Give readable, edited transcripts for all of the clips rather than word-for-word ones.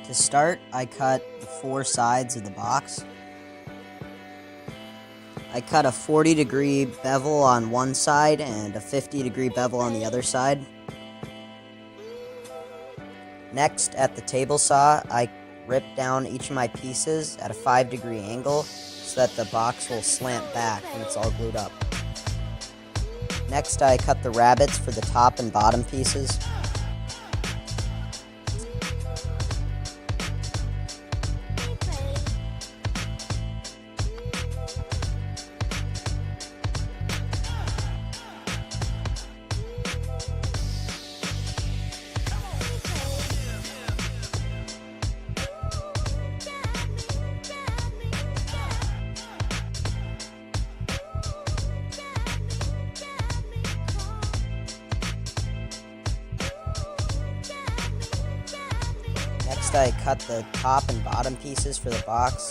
To start, I cut the 4 sides of the box. I cut a 40-degree bevel on one side and a 50-degree bevel on the other side. Next, at the table saw, I ripped down each of my pieces at a 5-degree angle so that the box will slant back when it's all glued up. Next, I cut the rabbets for the top and bottom pieces. Next, I cut the top and bottom pieces for the box.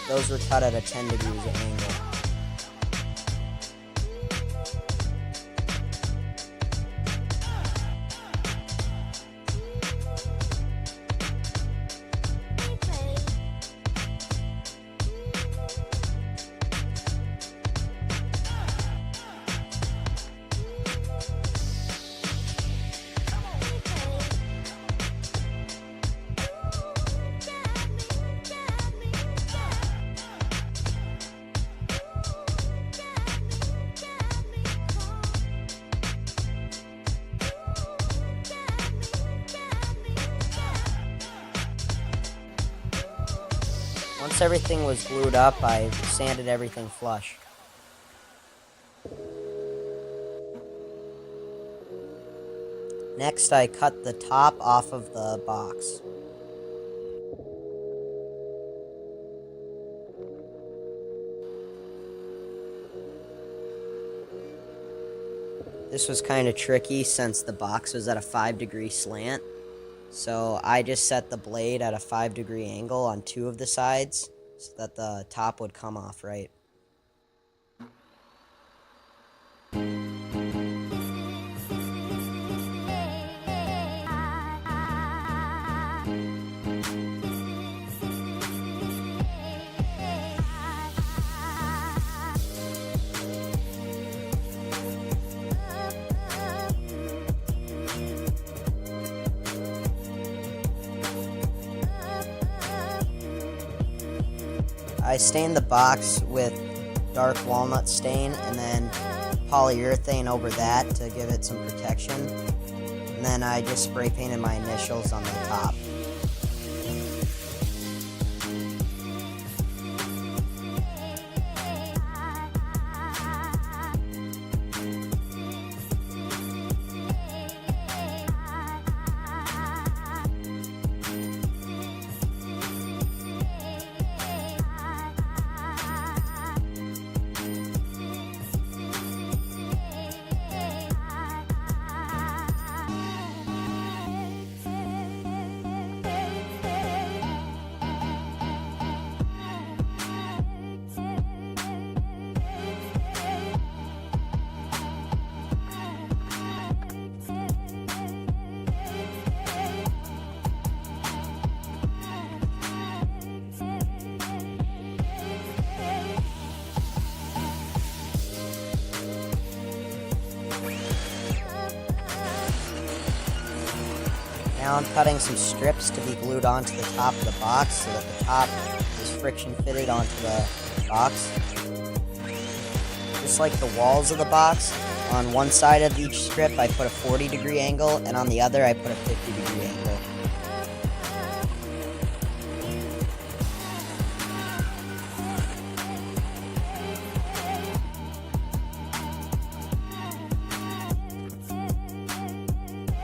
Those were cut at a 10 degrees angle. Once everything was glued up, I sanded everything flush. Next, I cut the top off of the box. This was kind of tricky since the box was at a 5-degree slant. So I just set the blade at a 5-degree angle on 2 of the sides so that the top would come off right. I stained the box with dark walnut stain and then polyurethane over that to give it some protection. And then I just spray painted my initials on the top. Now I'm cutting some strips to be glued onto the top of the box so that the top is friction fitted onto the box. Just like the walls of the box, on one side of each strip I put a 40-degree angle and on the other I put a 50-degree angle.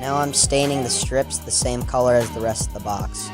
Now I'm staining the strips the same color as the rest of the box.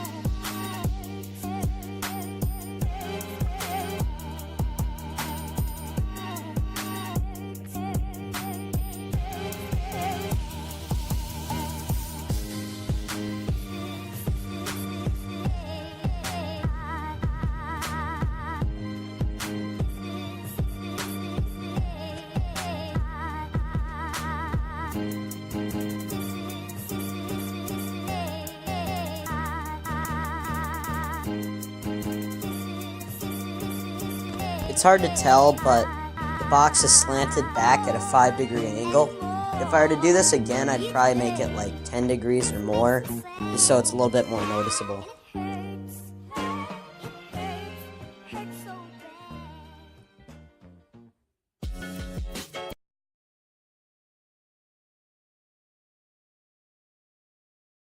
It's hard to tell, but the box is slanted back at a 5-degree angle. If I were to do this again, I'd probably make it like 10 degrees or more, just so it's a little bit more noticeable.